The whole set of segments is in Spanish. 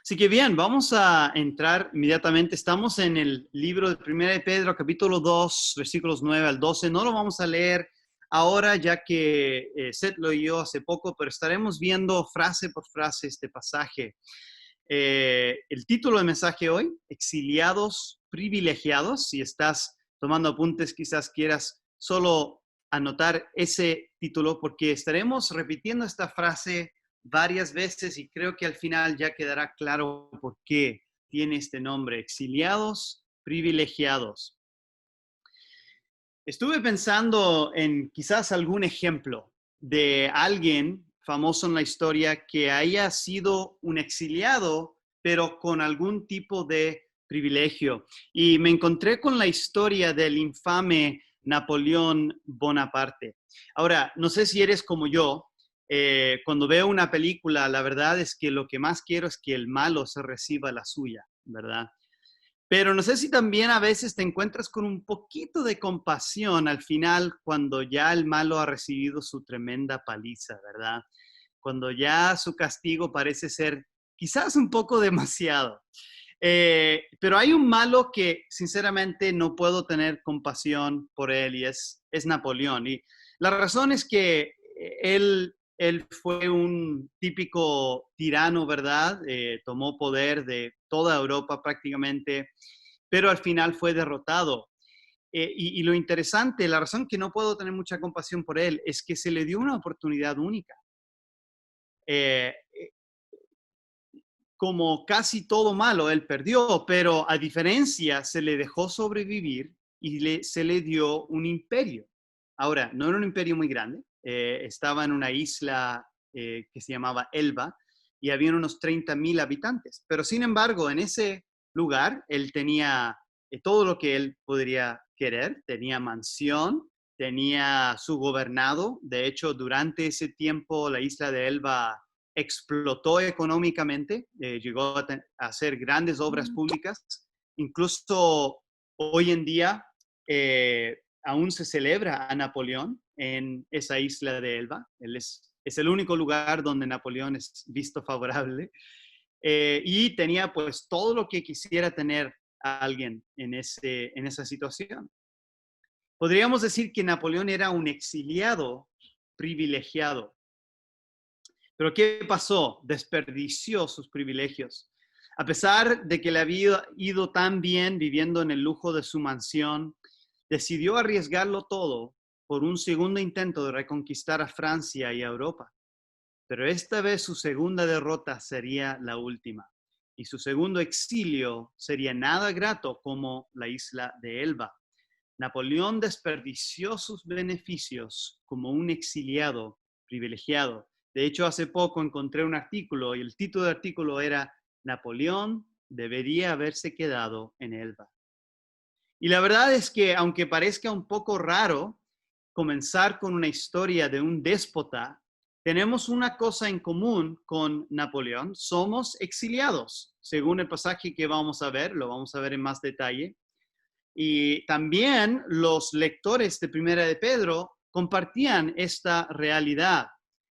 Así que bien, vamos a entrar inmediatamente. Estamos en el libro de 1 de Pedro, capítulo 2, versículos 9 al 12. No lo vamos a leer ahora, ya que Seth lo oyó hace poco, pero estaremos viendo frase por frase este pasaje. El título del mensaje hoy, Exiliados Privilegiados. Si estás tomando apuntes, quizás quieras solo anotar ese título, porque estaremos repitiendo esta frase varias veces y creo que al final ya quedará claro por qué tiene este nombre, exiliados privilegiados. Estuve pensando en quizás algún ejemplo de alguien famoso en la historia que haya sido un exiliado, pero con algún tipo de privilegio. Y me encontré con la historia del infame Napoleón Bonaparte. Ahora, no sé si eres como yo. Cuando veo una película, la verdad es que lo que más quiero es que el malo se reciba la suya, ¿verdad? Pero no sé si también a veces te encuentras con un poquito de compasión al final cuando ya el malo ha recibido su tremenda paliza, ¿verdad? Cuando ya su castigo parece ser quizás un poco demasiado. Pero hay un malo que sinceramente no puedo tener compasión por él y es Napoleón. Y la razón es que él fue un típico tirano, ¿verdad? Tomó poder de toda Europa prácticamente, pero al final fue derrotado. Y lo interesante, la razón que no puedo tener mucha compasión por él es que se le dio una oportunidad única. Eh, Como casi todo malo, él perdió, pero a diferencia se le dejó sobrevivir y se le dio un imperio. Ahora, no era un imperio muy grande, estaba en una isla que se llamaba Elba y había unos 30,000 habitantes, pero sin embargo, en ese lugar él tenía todo lo que él podría querer, tenía mansión, tenía su gobernado, de hecho, durante ese tiempo la isla de Elba explotó económicamente, llegó a hacer grandes obras públicas, incluso hoy en día aún se celebra a Napoleón en esa isla de Elba. Él es el único lugar donde Napoleón es visto favorable y tenía pues todo lo que quisiera tener a alguien en esa situación. Podríamos decir que Napoleón era un exiliado privilegiado. Pero ¿qué pasó? Desperdició sus privilegios. A pesar de que le había ido tan bien viviendo en el lujo de su mansión, decidió arriesgarlo todo por un segundo intento de reconquistar a Francia y a Europa. Pero esta vez su segunda derrota sería la última. Y su segundo exilio sería nada grato como la isla de Elba. Napoleón desperdició sus beneficios como un exiliado privilegiado. De hecho, hace poco encontré un artículo y el título del artículo era Napoleón debería haberse quedado en Elba. Y la verdad es que, aunque parezca un poco raro comenzar con una historia de un déspota, tenemos una cosa en común con Napoleón. Somos exiliados, según el pasaje que vamos a ver, lo vamos a ver en más detalle. Y también los lectores de Primera de Pedro compartían esta realidad.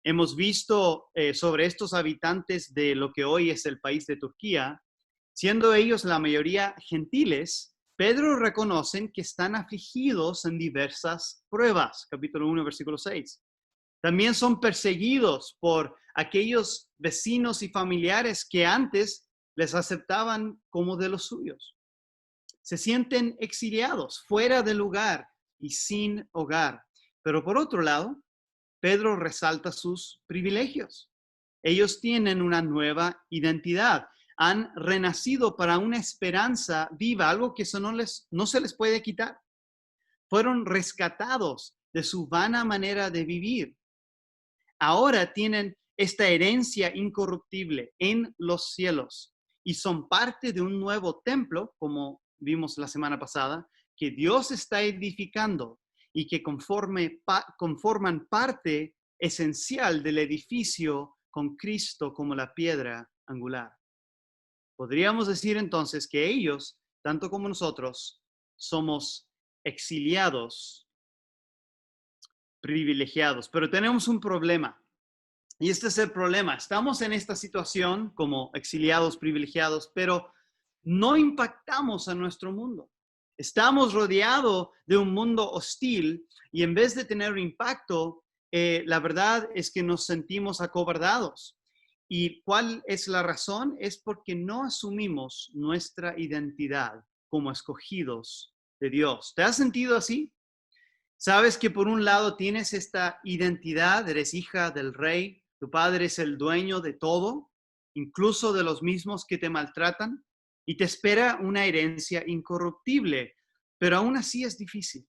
Hemos visto sobre estos habitantes de lo que hoy es el país de Turquía, siendo ellos la mayoría gentiles, Pedro reconocen que están afligidos en diversas pruebas, capítulo 1, versículo 6. También son perseguidos por aquellos vecinos y familiares que antes les aceptaban como de los suyos. Se sienten exiliados, fuera de lugar y sin hogar. Pero por otro lado, Pedro resalta sus privilegios. Ellos tienen una nueva identidad, han renacido para una esperanza viva, algo que eso no se les puede quitar. Fueron rescatados de su vana manera de vivir. Ahora tienen esta herencia incorruptible en los cielos y son parte de un nuevo templo, como vimos la semana pasada, que Dios está edificando y que conforman parte esencial del edificio con Cristo como la piedra angular. Podríamos decir entonces que ellos, tanto como nosotros, somos exiliados, privilegiados, pero tenemos un problema. Y este es el problema. Estamos en esta situación como exiliados privilegiados, pero no impactamos a nuestro mundo. Estamos rodeados de un mundo hostil y en vez de tener un impacto, la verdad es que nos sentimos acobardados. ¿Y cuál es la razón? Es porque no asumimos nuestra identidad como escogidos de Dios. ¿Te has sentido así? Sabes que por un lado tienes esta identidad, eres hija del rey, tu padre es el dueño de todo, incluso de los mismos que te maltratan, y te espera una herencia incorruptible, pero aún así es difícil.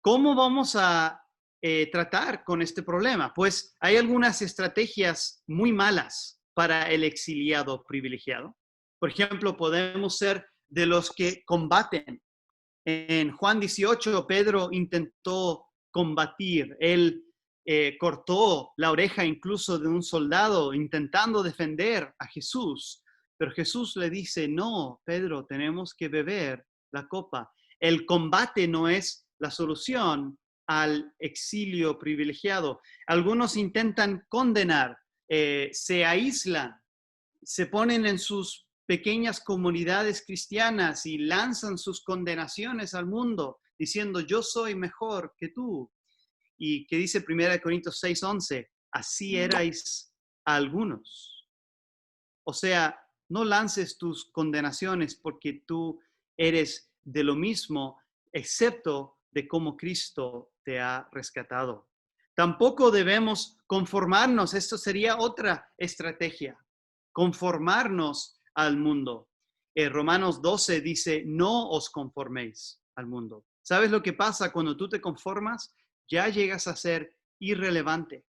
¿Cómo vamos a tratar con este problema? Pues hay algunas estrategias muy malas para el exiliado privilegiado. Por ejemplo, podemos ser de los que combaten. En Juan 18, Pedro intentó combatir, él cortó la oreja incluso de un soldado intentando defender a Jesús, pero Jesús le dice, no, Pedro, tenemos que beber la copa. El combate no es la solución al exilio privilegiado. Algunos intentan condenar, se aíslan, se ponen en sus pequeñas comunidades cristianas y lanzan sus condenaciones al mundo, diciendo, yo soy mejor que tú. Y que dice 1 Corintios 6:11, así erais algunos. O sea, no lances tus condenaciones porque tú eres de lo mismo, excepto de cómo Cristo te ha rescatado. Tampoco debemos conformarnos, esto sería otra estrategia, conformarnos al mundo. Romanos 12 dice, no os conforméis al mundo. ¿Sabes lo que pasa cuando tú te conformas? Ya llegas a ser irrelevante.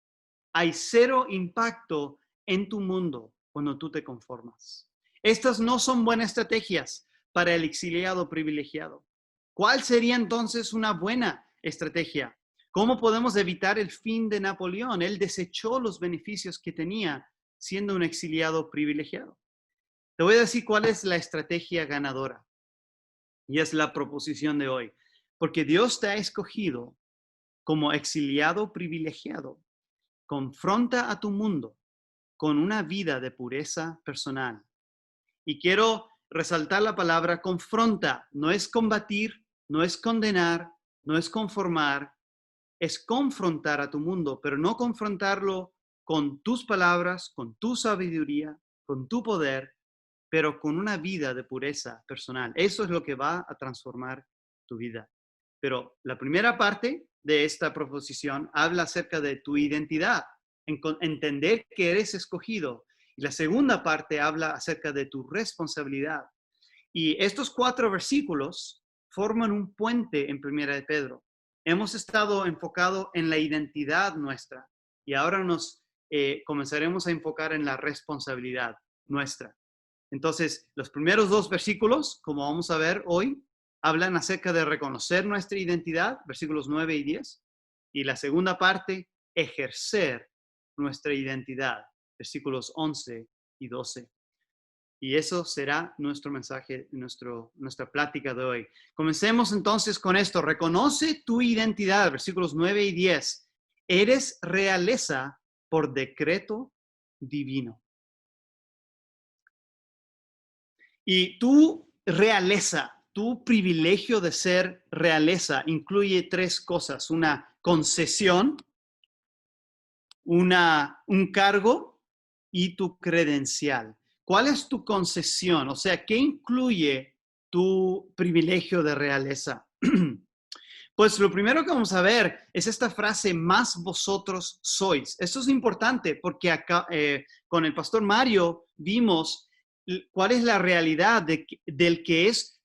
Hay cero impacto en tu mundo cuando tú te conformas. Estas no son buenas estrategias para el exiliado privilegiado. ¿Cuál sería entonces una buena estrategia? ¿Cómo podemos evitar el fin de Napoleón? Él desechó los beneficios que tenía siendo un exiliado privilegiado. Te voy a decir cuál es la estrategia ganadora. Y es la proposición de hoy. Porque Dios te ha escogido como exiliado privilegiado. Confronta a tu mundo con una vida de pureza personal. Y quiero resaltar la palabra confronta. No es combatir, no es condenar, no es conformar, es confrontar a tu mundo, pero no confrontarlo con tus palabras, con tu sabiduría, con tu poder, pero con una vida de pureza personal. Eso es lo que va a transformar tu vida. Pero la primera parte de esta proposición habla acerca de tu identidad, entender que eres escogido. Y la segunda parte habla acerca de tu responsabilidad. Y estos 4 versículos forman un puente en Primera de Pedro. Hemos estado enfocados en la identidad nuestra y ahora nos comenzaremos a enfocar en la responsabilidad nuestra. Entonces, los primeros 2 versículos, como vamos a ver hoy, hablan acerca de reconocer nuestra identidad, versículos 9 y 10. Y la segunda parte, ejercer nuestra identidad, versículos 11 y 12. Y eso será nuestro mensaje, nuestra plática de hoy. Comencemos entonces con esto. Reconoce tu identidad, versículos 9 y 10. Eres realeza por decreto divino. Y tu realeza, tu privilegio de ser realeza incluye 3 cosas. Una concesión, un cargo y tu credencial. ¿Cuál es tu concesión? O sea, ¿qué incluye tu privilegio de realeza? Pues lo primero que vamos a ver es esta frase, más vosotros sois. Esto es importante porque acá con el pastor Mario vimos cuál es la realidad del que es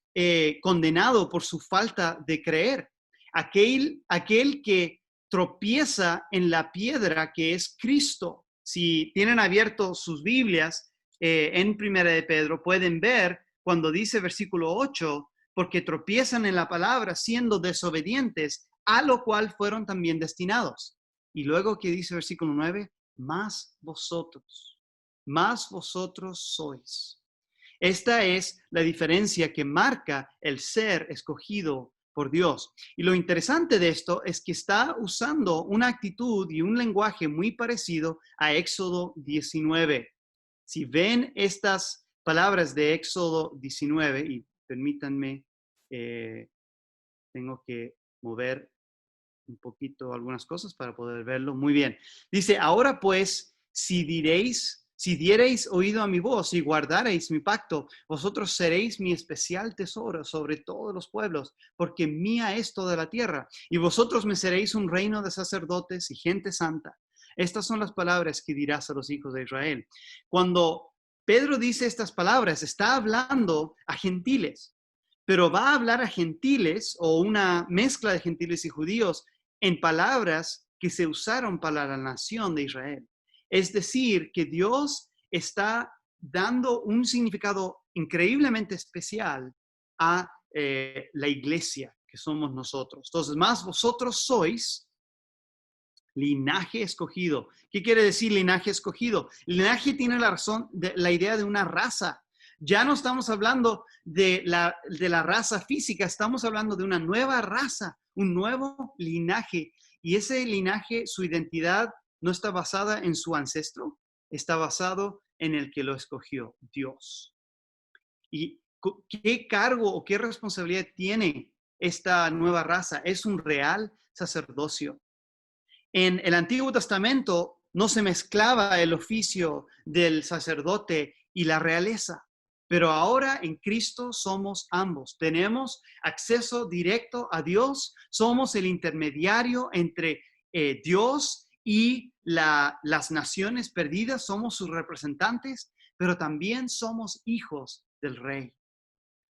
condenado por su falta de creer. Aquel que tropieza en la piedra que es Cristo. Si tienen abierto sus Biblias en Primera de Pedro, pueden ver cuando dice versículo 8, porque tropiezan en la palabra siendo desobedientes, a lo cual fueron también destinados. Y luego que dice versículo 9, más vosotros sois. Esta es la diferencia que marca el ser escogido por Dios. Y lo interesante de esto es que está usando una actitud y un lenguaje muy parecido a Éxodo 19. Si ven estas palabras de Éxodo 19, y permítanme, tengo que mover un poquito algunas cosas para poder verlo. Muy bien. Dice, ahora pues, si diereis oído a mi voz y guardareis mi pacto, vosotros seréis mi especial tesoro sobre todos los pueblos, porque mía es toda la tierra, y vosotros me seréis un reino de sacerdotes y gente santa. Estas son las palabras que dirás a los hijos de Israel. Cuando Pedro dice estas palabras, está hablando a gentiles, pero va a hablar a gentiles o una mezcla de gentiles y judíos en palabras que se usaron para la nación de Israel. Es decir, que Dios está dando un significado increíblemente especial a la iglesia que somos nosotros. Entonces, más vosotros sois linaje escogido. ¿Qué quiere decir linaje escogido? Linaje tiene la idea de una raza. Ya no estamos hablando de la raza física, estamos hablando de una nueva raza, un nuevo linaje. Y ese linaje, su identidad no está basada en su ancestro, está basado en el que lo escogió, Dios. ¿Y qué cargo o qué responsabilidad tiene esta nueva raza? Es un real sacerdocio. En el Antiguo Testamento no se mezclaba el oficio del sacerdote y la realeza, pero ahora en Cristo somos ambos. Tenemos acceso directo a Dios, somos el intermediario entre Dios y las naciones perdidas, somos sus representantes, pero también somos hijos del Rey.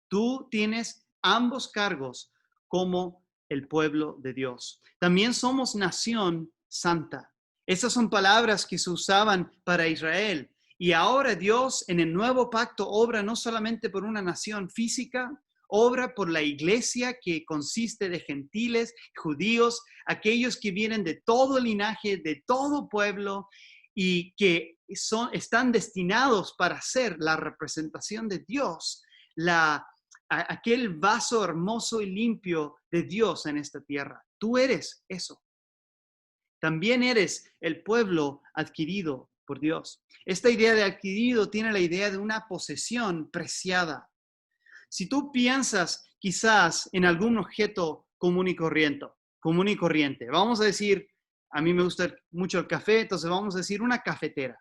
Tú tienes ambos cargos como el pueblo de Dios. También somos nación santa. Esas son palabras que se usaban para Israel. Y ahora Dios en el nuevo pacto obra no solamente por una nación física, obra por la iglesia que consiste de gentiles, judíos, aquellos que vienen de todo linaje, de todo pueblo y que están destinados para ser la representación de Dios, aquel vaso hermoso y limpio de Dios en esta tierra. Tú eres eso. También eres el pueblo adquirido por Dios. Esta idea de adquirido tiene la idea de una posesión preciada. Si tú piensas quizás en algún objeto común y corriente, vamos a decir, a mí me gusta mucho el café, entonces vamos a decir una cafetera.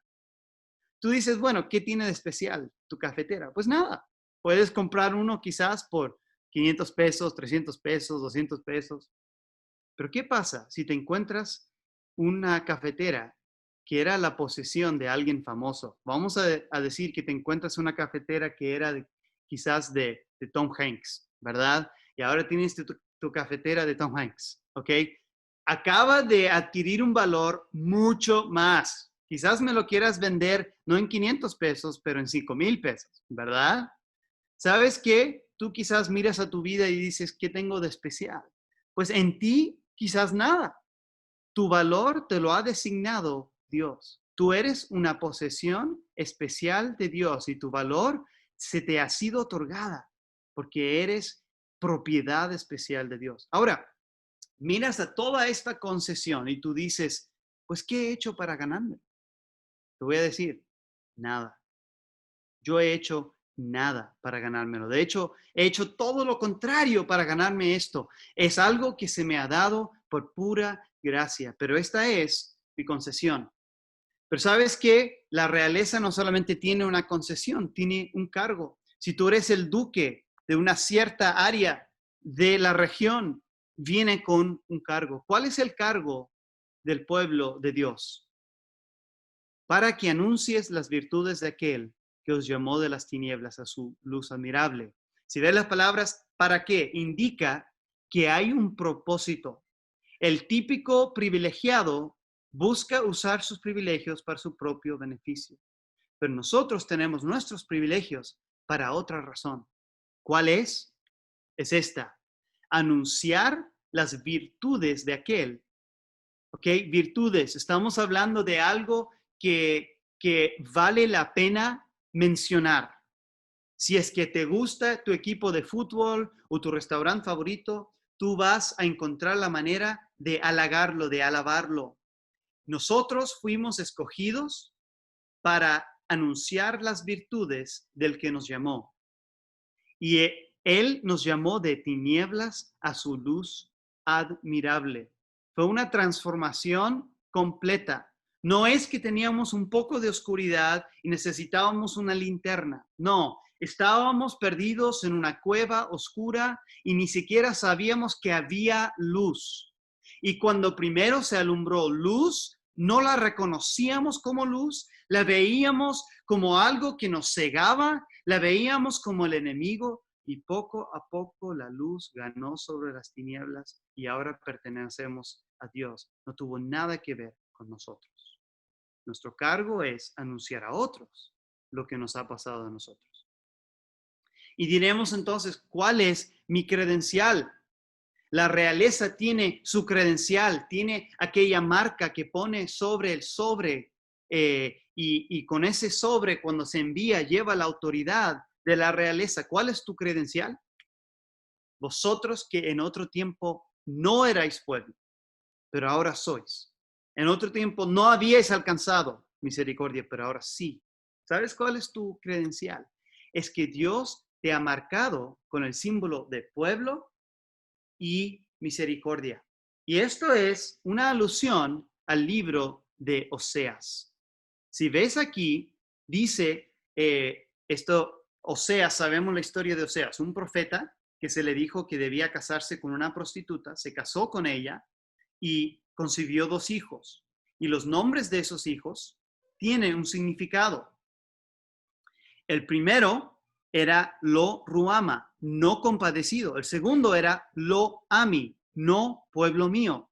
Tú dices, bueno, ¿qué tiene de especial tu cafetera? Pues nada, puedes comprar uno quizás por 500 pesos, 300 pesos, 200 pesos. Pero ¿qué pasa si te encuentras una cafetera que era la posesión de alguien famoso? Vamos a decir que te encuentras una cafetera que era quizás de Tom Hanks, ¿verdad? Y ahora tienes tu cafetera de Tom Hanks, ¿ok? Acaba de adquirir un valor mucho más. Quizás me lo quieras vender no en 500 pesos, pero en 5,000 pesos, ¿verdad? ¿Sabes qué? Tú quizás miras a tu vida y dices, ¿qué tengo de especial? Pues en ti quizás nada. Tu valor te lo ha designado Dios. Tú eres una posesión especial de Dios y tu valor se te ha sido otorgada porque eres propiedad especial de Dios. Ahora, miras a toda esta concesión y tú dices, pues, ¿qué he hecho para ganarme? Te voy a decir, nada. Yo he hecho nada para ganármelo. De hecho, he hecho todo lo contrario para ganarme esto. Es algo que se me ha dado por pura gracia, pero esta es mi concesión. Pero ¿sabes qué? La realeza no solamente tiene una concesión, tiene un cargo. Si tú eres el duque de una cierta área de la región, viene con un cargo. ¿Cuál es el cargo del pueblo de Dios? Para que anuncies las virtudes de aquel que os llamó de las tinieblas a su luz admirable. Si ves las palabras ¿para qué? Indica que hay un propósito. El típico privilegiado busca usar sus privilegios para su propio beneficio. Pero nosotros tenemos nuestros privilegios para otra razón. ¿Cuál es? Es esta: anunciar las virtudes de aquel. ¿Ok? Virtudes. Estamos hablando de algo que vale la pena mencionar. Si es que te gusta tu equipo de fútbol o tu restaurante favorito, tú vas a encontrar la manera de halagarlo, de alabarlo. Nosotros fuimos escogidos para anunciar las virtudes del que nos llamó. Y Él nos llamó de tinieblas a su luz admirable. Fue una transformación completa. No es que teníamos un poco de oscuridad y necesitábamos una linterna. No, estábamos perdidos en una cueva oscura y ni siquiera sabíamos que había luz. Y cuando primero se alumbró luz, no la reconocíamos como luz, la veíamos como algo que nos cegaba, la veíamos como el enemigo y poco a poco la luz ganó sobre las tinieblas y ahora pertenecemos a Dios. No tuvo nada que ver con nosotros. Nuestro cargo es anunciar a otros lo que nos ha pasado a nosotros. Y diremos entonces, ¿cuál es mi credencial? La realeza tiene su credencial, tiene aquella marca que pone sobre el sobre y con ese sobre cuando se envía lleva la autoridad de la realeza. ¿Cuál es tu credencial? Vosotros que en otro tiempo no erais pueblo, pero ahora sois. En otro tiempo no habíais alcanzado misericordia, pero ahora sí. ¿Sabes cuál es tu credencial? Es que Dios te ha marcado con el símbolo de pueblo y misericordia. Y esto es una alusión al libro de Oseas. Si ves aquí, dice Oseas, sabemos la historia de Oseas, un profeta que se le dijo que debía casarse con una prostituta, se casó con ella y concibió 2 hijos. Y los nombres de esos hijos tienen un significado. El primero era Lo Ruama, no compadecido. El segundo era Lo Ami, no pueblo mío.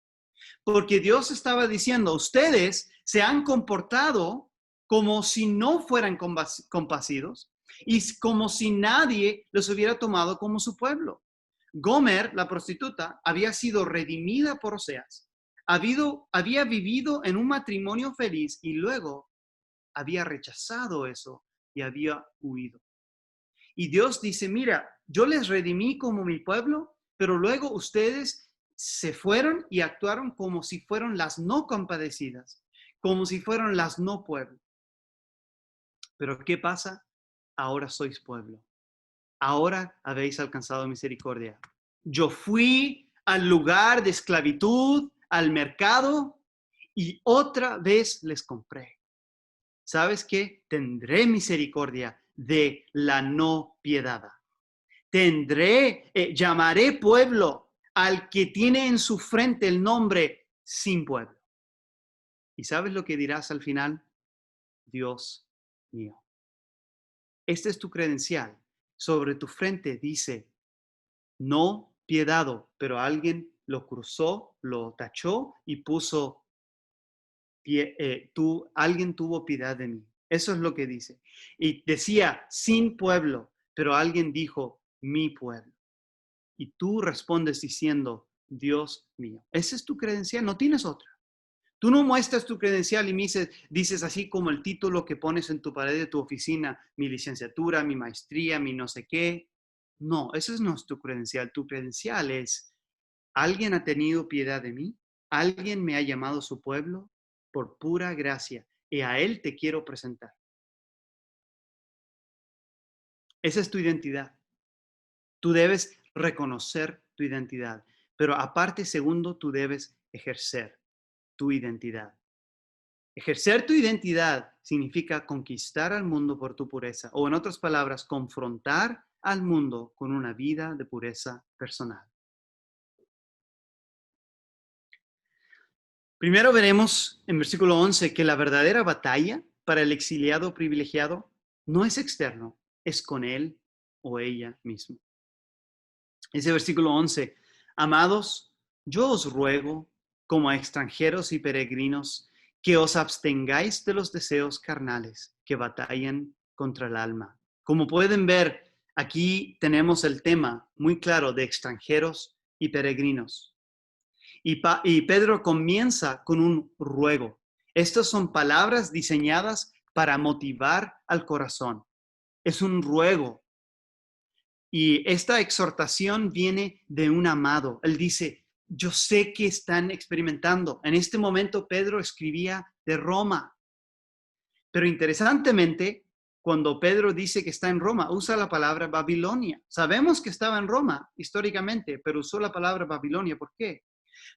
Porque Dios estaba diciendo, ustedes se han comportado como si no fueran compasivos y como si nadie los hubiera tomado como su pueblo. Gomer, la prostituta, había sido redimida por Oseas. Había vivido en un matrimonio feliz y luego había rechazado eso y había huido. Y Dios dice, mira, yo les redimí como mi pueblo, pero luego ustedes se fueron y actuaron como si fueran las no compadecidas, como si fueran las no pueblo. Pero ¿qué pasa? Ahora sois pueblo. Ahora habéis alcanzado misericordia. Yo fui al lugar de esclavitud, al mercado, y otra vez les compré. ¿Sabes qué? Tendré misericordia de la no piedad. Llamaré pueblo al que tiene en su frente el nombre sin pueblo. ¿Y sabes lo que dirás al final? Dios mío. Este es tu credencial. Sobre tu frente dice, no piedado, pero alguien lo cruzó, lo tachó y puso, alguien tuvo piedad de mí. Eso es lo que dice. Y decía, sin pueblo, pero alguien dijo, mi pueblo. Y tú respondes diciendo, Dios mío. Esa es tu credencial, no tienes otra. Tú no muestras tu credencial y dices así como el título que pones en tu pared de tu oficina, mi licenciatura, mi maestría, mi no sé qué. No, esa no es tu credencial. Tu credencial es, alguien ha tenido piedad de mí, alguien me ha llamado su pueblo por pura gracia y a él te quiero presentar. Esa es tu identidad. Tú debes reconocer tu identidad, pero aparte, segundo, tú debes ejercer tu identidad. Ejercer tu identidad significa conquistar al mundo por tu pureza, o en otras palabras, confrontar al mundo con una vida de pureza personal. Primero veremos en versículo 11 que la verdadera batalla para el exiliado privilegiado no es externo, es con él o ella mismo. Ese versículo 11, amados, yo os ruego, como a extranjeros y peregrinos, que os abstengáis de los deseos carnales que batallan contra el alma. Como pueden ver, aquí tenemos el tema muy claro de extranjeros y peregrinos. Y Pedro comienza con un ruego. Estas son palabras diseñadas para motivar al corazón. Es un ruego. Y esta exhortación viene de un amado. Él dice, yo sé que están experimentando. En este momento Pedro escribía de Roma. Pero interesantemente, cuando Pedro dice que está en Roma, usa la palabra Babilonia. Sabemos que estaba en Roma históricamente, pero usó la palabra Babilonia. ¿Por qué?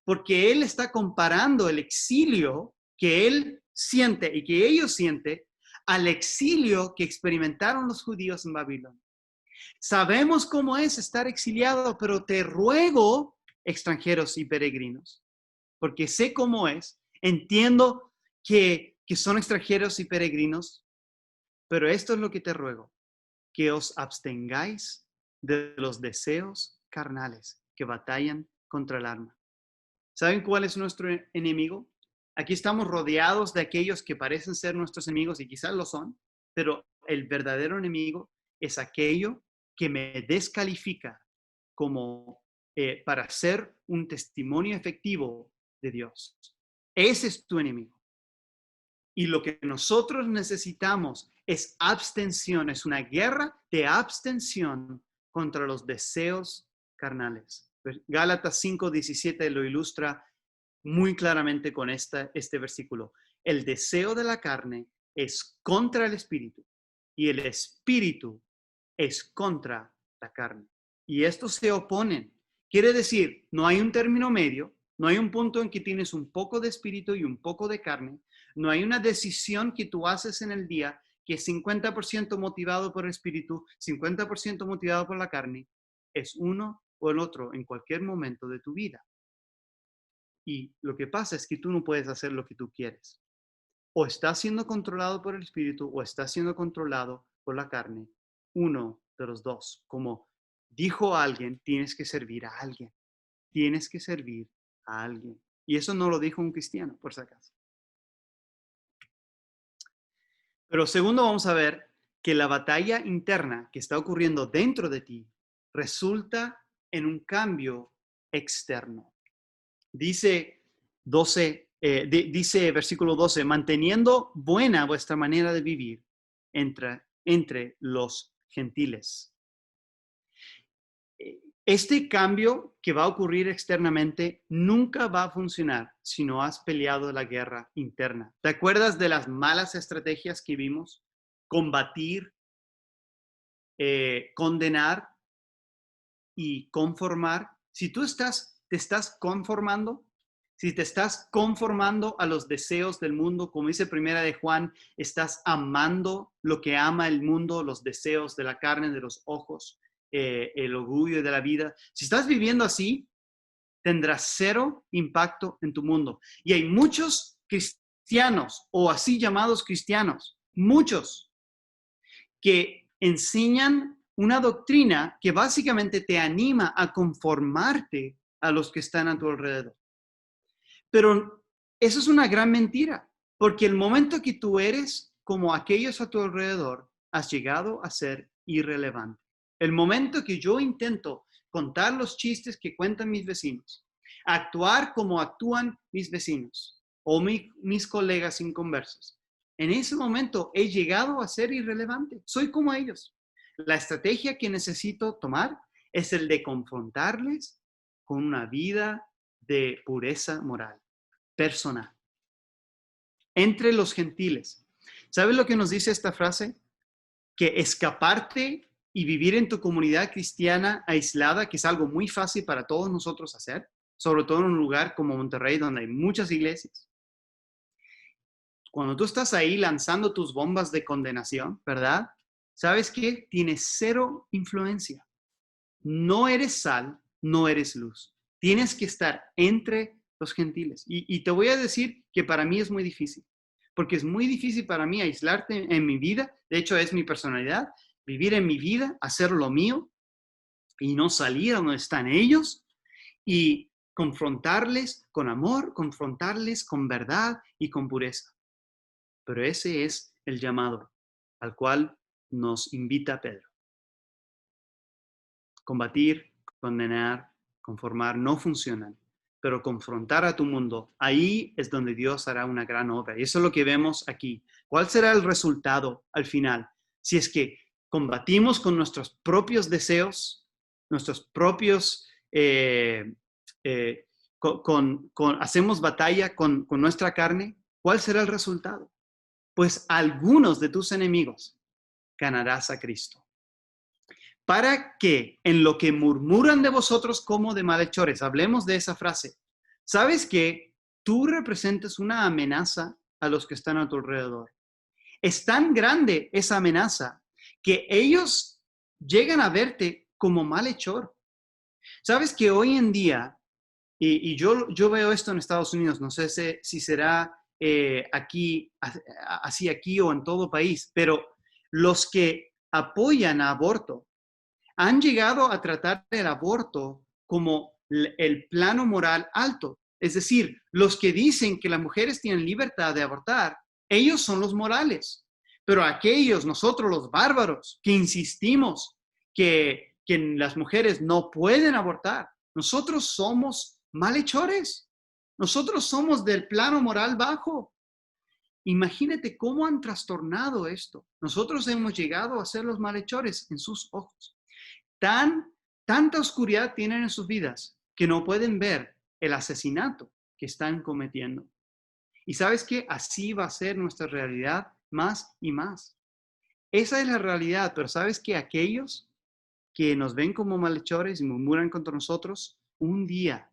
Porque él está comparando el exilio que él siente y que ellos sienten al exilio que experimentaron los judíos en Babilonia. Sabemos cómo es estar exiliado, pero te ruego, extranjeros y peregrinos, porque sé cómo es, entiendo que son extranjeros y peregrinos, pero esto es lo que te ruego, que os abstengáis de los deseos carnales que batallan contra el alma. ¿Saben cuál es nuestro enemigo? Aquí estamos rodeados de aquellos que parecen ser nuestros enemigos y quizás lo son, pero el verdadero enemigo es aquello que me descalifica como para ser un testimonio efectivo de Dios. Ese es tu enemigo. Y lo que nosotros necesitamos es abstención, es una guerra de abstención contra los deseos carnales. Gálatas 5:17 lo ilustra muy claramente con este versículo. El deseo de la carne es contra el espíritu y el espíritu es contra la carne. Y estos se oponen. Quiere decir, no hay un término medio, no hay un punto en que tienes un poco de espíritu y un poco de carne, no hay una decisión que tú haces en el día que es 50% motivado por el espíritu, 50% motivado por la carne, es uno o el otro en cualquier momento de tu vida. Y lo que pasa es que tú no puedes hacer lo que tú quieres. O estás siendo controlado por el espíritu o estás siendo controlado por la carne. Uno de los dos. Como dijo alguien, tienes que servir a alguien. Tienes que servir a alguien. Y eso no lo dijo un cristiano, por si acaso. Pero segundo, vamos a ver que la batalla interna que está ocurriendo dentro de ti resulta en un cambio externo. Dice dice versículo 12, manteniendo buena vuestra manera de vivir entre los gentiles. Este cambio que va a ocurrir externamente nunca va a funcionar si no has peleado la guerra interna. ¿Te acuerdas de las malas estrategias que vimos? Combatir, condenar y conformar. Si tú te estás conformando, si te estás conformando a los deseos del mundo, como dice Primera de Juan, estás amando lo que ama el mundo, los deseos de la carne, de los ojos, el orgullo de la vida. Si estás viviendo así, tendrás cero impacto en tu mundo. Y hay muchos cristianos o así llamados cristianos, muchos, que enseñan una doctrina que básicamente te anima a conformarte a los que están a tu alrededor. Pero eso es una gran mentira, porque el momento que tú eres como aquellos a tu alrededor, has llegado a ser irrelevante. El momento que yo intento contar los chistes que cuentan mis vecinos, actuar como actúan mis vecinos o mis colegas inconversos, en ese momento he llegado a ser irrelevante. Soy como ellos. La estrategia que necesito tomar es el de confrontarles con una vida de pureza moral, personal, entre los gentiles. ¿Sabes lo que nos dice esta frase? Que escaparte y vivir en tu comunidad cristiana aislada, que es algo muy fácil para todos nosotros hacer, sobre todo en un lugar como Monterrey, donde hay muchas iglesias. Cuando tú estás ahí lanzando tus bombas de condenación, ¿verdad? ¿Sabes qué? Tienes cero influencia. No eres sal, no eres luz. Tienes que estar entre los gentiles. Y te voy a decir que para mí es muy difícil, porque es muy difícil para mí aislarte en mi vida. De hecho, es mi personalidad, vivir en mi vida, hacer lo mío y no salir a donde están ellos y confrontarles con amor, confrontarles con verdad y con pureza. Pero ese es el llamado al cual nos invita Pedro. Combatir, condenar, conformar no funcionan, pero confrontar a tu mundo, ahí es donde Dios hará una gran obra. Y eso es lo que vemos aquí. ¿Cuál será el resultado al final? Si es que combatimos con nuestros propios deseos, nuestros propios, hacemos batalla con nuestra carne, ¿cuál será el resultado? Pues algunos de tus enemigos ganarás a Cristo. Para que en lo que murmuran de vosotros como de malhechores, hablemos de esa frase. ¿Sabes que tú representas una amenaza a los que están a tu alrededor? Es tan grande esa amenaza que ellos llegan a verte como malhechor. ¿Sabes que hoy en día, y yo veo esto en Estados Unidos, no sé si será aquí, así aquí o en todo país, pero los que apoyan a aborto han llegado a tratar el aborto como el plano moral alto. Es decir, los que dicen que las mujeres tienen libertad de abortar, ellos son los morales. Pero aquellos, nosotros los bárbaros, que insistimos que las mujeres no pueden abortar, nosotros somos malhechores. Nosotros somos del plano moral bajo. Imagínate cómo han trastornado esto. Nosotros hemos llegado a ser los malhechores en sus ojos. Tanta oscuridad tienen en sus vidas que no pueden ver el asesinato que están cometiendo. Y sabes que así va a ser nuestra realidad más y más. Esa es la realidad, pero sabes que aquellos que nos ven como malhechores y murmuran contra nosotros, un día,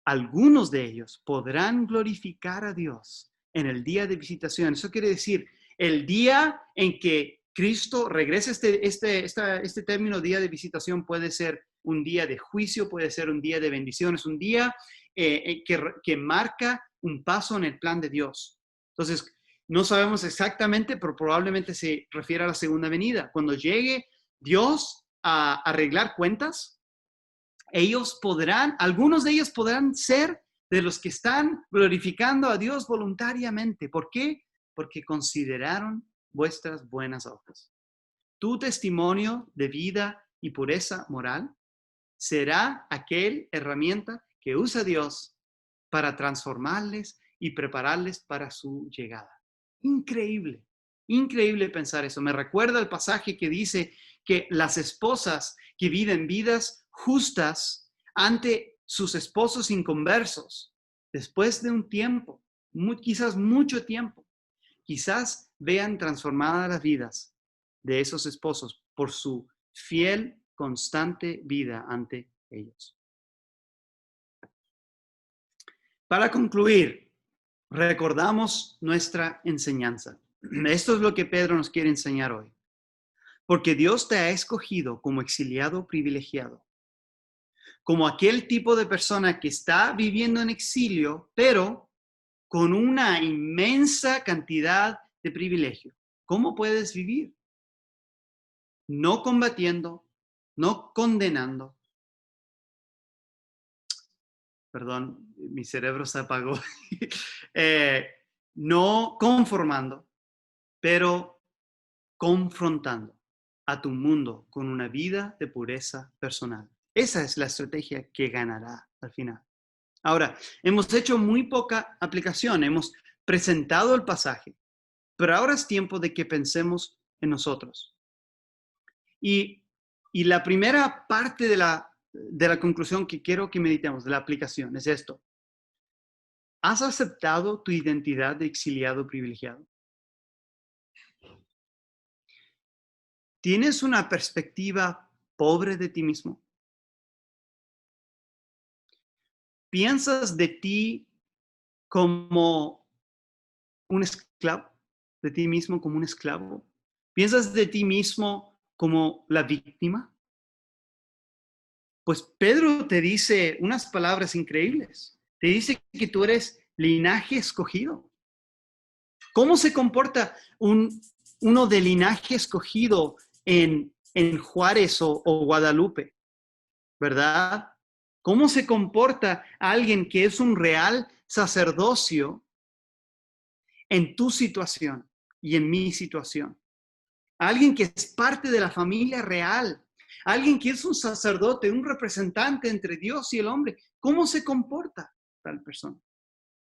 algunos de ellos podrán glorificar a Dios en el día de visitación. Eso quiere decir, el día en que Cristo regresa, este término día de visitación puede ser un día de juicio, puede ser un día de bendiciones, un día que marca un paso en el plan de Dios. Entonces, no sabemos exactamente, pero probablemente se refiere a la segunda venida. Cuando llegue Dios a arreglar cuentas, algunos de ellos podrán ser de los que están glorificando a Dios voluntariamente. ¿Por qué? Porque consideraron vuestras buenas obras. Tu testimonio de vida y pureza moral será aquel herramienta que usa Dios para transformarles y prepararles para su llegada. Increíble, increíble pensar eso. Me recuerda el pasaje que dice que las esposas que viven vidas justas ante sus esposos inconversos, después de un tiempo, quizás mucho tiempo, quizás vean transformadas las vidas de esos esposos por su fiel, constante vida ante ellos. Para concluir, recordamos nuestra enseñanza. Esto es lo que Pedro nos quiere enseñar hoy. Porque Dios te ha escogido como exiliado privilegiado, como aquel tipo de persona que está viviendo en exilio, pero con una inmensa cantidad de privilegio. ¿Cómo puedes vivir? No combatiendo, no condenando. Perdón, mi cerebro se apagó. No conformando, pero confrontando a tu mundo con una vida de pureza personal. Esa es la estrategia que ganará al final. Ahora, hemos hecho muy poca aplicación, hemos presentado el pasaje, pero ahora es tiempo de que pensemos en nosotros. Y la primera parte de la conclusión que quiero que meditemos, de la aplicación, es esto. ¿Has aceptado tu identidad de exiliado privilegiado? ¿Tienes una perspectiva pobre de ti mismo? ¿Piensas de ti como un esclavo? ¿De ti mismo como un esclavo? ¿Piensas de ti mismo como la víctima? Pues Pedro te dice unas palabras increíbles. Te dice que tú eres linaje escogido. ¿Cómo se comporta uno de linaje escogido en Juárez o Guadalupe? ¿Verdad? ¿Cómo se comporta alguien que es un real sacerdocio en tu situación y en mi situación? Alguien que es parte de la familia real, alguien que es un sacerdote, un representante entre Dios y el hombre. ¿Cómo se comporta tal persona?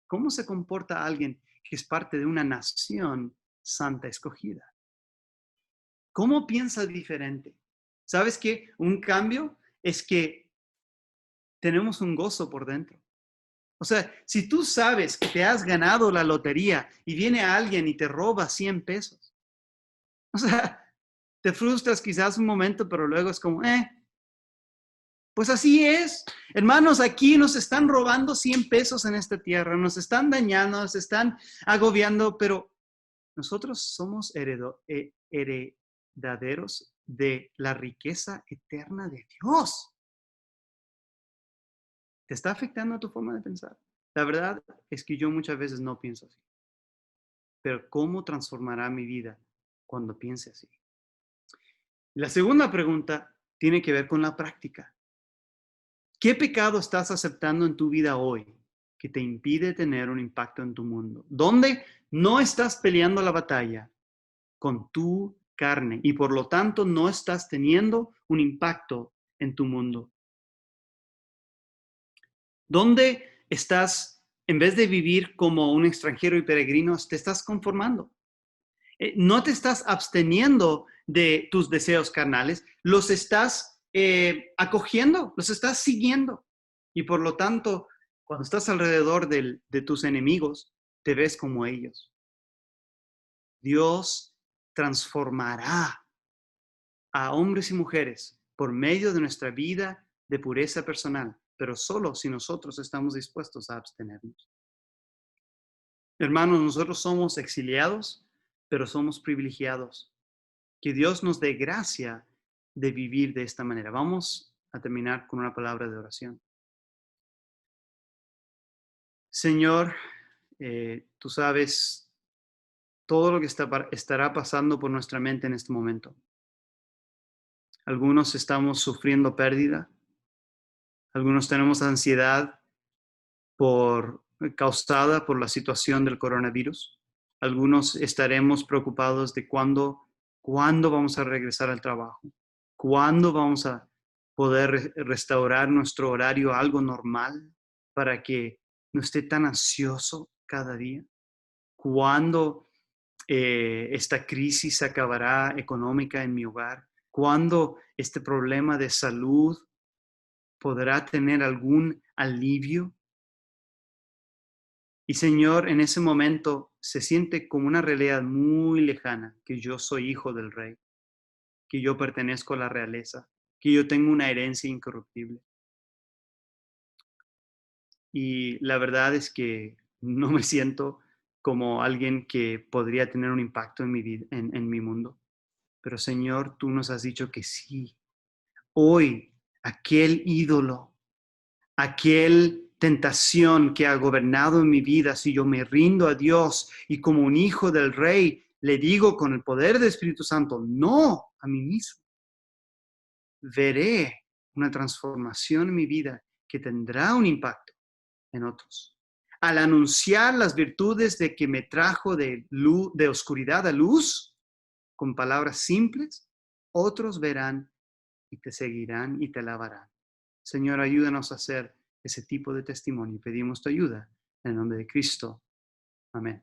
¿Cómo se comporta alguien que es parte de una nación santa escogida? ¿Cómo piensa diferente? ¿Sabes qué? Un cambio es que tenemos un gozo por dentro. O sea, si tú sabes que te has ganado la lotería y viene alguien y te roba 100 pesos, o sea, te frustras quizás un momento, pero luego es como, pues así es. Hermanos, aquí nos están robando 100 pesos en esta tierra, nos están dañando, nos están agobiando, pero nosotros somos herederos de la riqueza eterna de Dios. ¿Te está afectando a tu forma de pensar? La verdad es que yo muchas veces no pienso así. Pero ¿cómo transformará mi vida cuando piense así? La segunda pregunta tiene que ver con la práctica. ¿Qué pecado estás aceptando en tu vida hoy que te impide tener un impacto en tu mundo? ¿Dónde no estás peleando la batalla con tu carne y por lo tanto no estás teniendo un impacto en tu mundo? ¿Dónde estás, en vez de vivir como un extranjero y peregrino, te estás conformando? No te estás absteniendo de tus deseos carnales, los estás acogiendo, los estás siguiendo. Y por lo tanto, cuando estás alrededor de tus enemigos, te ves como ellos. Dios transformará a hombres y mujeres por medio de nuestra vida de pureza personal, pero solo si nosotros estamos dispuestos a abstenernos. Hermanos, nosotros somos exiliados, pero somos privilegiados. Que Dios nos dé gracia de vivir de esta manera. Vamos a terminar con una palabra de oración. Señor, tú sabes todo lo que estará pasando por nuestra mente en este momento. Algunos estamos sufriendo pérdida, algunos tenemos ansiedad causada por la situación del coronavirus. Algunos estaremos preocupados de cuándo vamos a regresar al trabajo, cuándo vamos a poder restaurar nuestro horario a algo normal para que no esté tan ansioso cada día, cuándo esta crisis acabará económica en mi hogar, cuándo este problema de salud podrá tener algún alivio. Y Señor, en ese momento se siente como una realidad muy lejana, que yo soy hijo del rey, que yo pertenezco a la realeza, que yo tengo una herencia incorruptible. Y la verdad es que no me siento como alguien que podría tener un impacto en mi vida, en mi mundo. Pero Señor, tú nos has dicho que sí. Hoy, aquel ídolo, aquel tentación que ha gobernado en mi vida, si yo me rindo a Dios y como un hijo del rey le digo con el poder del Espíritu Santo, no a mí mismo, veré una transformación en mi vida que tendrá un impacto en otros. Al anunciar las virtudes de que me trajo de oscuridad a luz, con palabras simples, otros verán y te seguirán y te alabarán. Señor, ayúdanos a hacer ese tipo de testimonio. Pedimos tu ayuda en el nombre de Cristo. Amén.